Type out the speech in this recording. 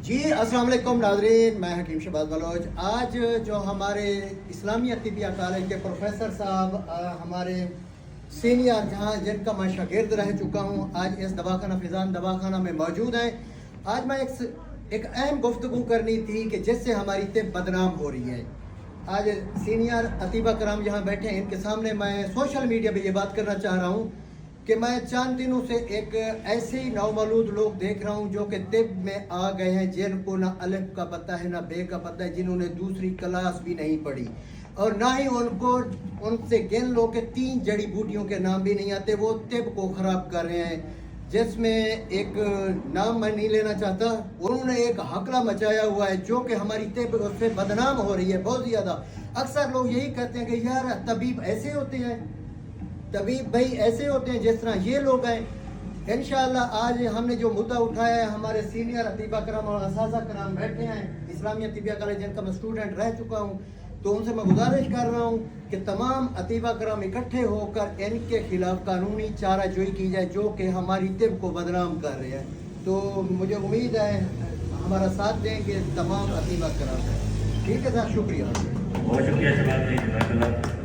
جی السلام علیکم ناظرین، میں حکیم شہباز بلوچ۔ آج جو ہمارے اسلامیہ طبیہ کالج کے پروفیسر صاحب ہمارے سینئر جن کا میں شاگرد رہ چکا ہوں، آج اس دواخانہ فیضان دواخانہ میں موجود ہیں۔ آج میں ایک اہم گفتگو کرنی تھی کہ جس سے ہماری طب بدنام ہو رہی ہے۔ آج سینئر اطباء کرام یہاں بیٹھے ہیں، ان کے سامنے میں سوشل میڈیا پہ یہ بات کرنا چاہ رہا ہوں کہ میں چند دنوں سے ایک ایسے ہی نومولود لوگ دیکھ رہا ہوں جو کہ طب میں آ گئے ہیں، جن کو نہ الف کا پتہ ہے نہ بے کا پتہ ہے، جنہوں نے دوسری کلاس بھی نہیں پڑھی، اور نہ ہی ان سے گن لو کہ 3 جڑی بوٹیوں کے نام بھی نہیں آتے۔ وہ طب کو خراب کر رہے ہیں، جس میں ایک نام میں نہیں لینا چاہتا، انہوں نے ایک حقلہ مچایا ہوا ہے جو کہ ہماری طب اس سے بدنام ہو رہی ہے بہت زیادہ۔ اکثر لوگ یہی کہتے ہیں کہ یار طبیب ایسے ہوتے ہیں، طبیب بھائی ایسے ہوتے ہیں جس طرح یہ لوگ ہیں۔ انشاءاللہ آج ہم نے جو مدعا اٹھایا ہے، ہمارے سینئر اطباء کرام اور اساتذہ کرام بیٹھے ہیں اسلامیہ طبیہ کالج جن کا میں اسٹوڈنٹ رہ چکا ہوں، تو ان سے میں گزارش کر رہا ہوں کہ تمام اطباء کرام اکٹھے ہو کر ان کے خلاف قانونی چارہ جوئی کی جائے جو کہ ہماری طب کو بدنام کر رہے ہیں۔ تو مجھے امید ہے ہمارا ساتھ دیں گے تمام اطباء کرام۔ ٹھیک ہے سر، شکریہ۔ بہت شکریہ شہباز بھائی، جزاک اللہ۔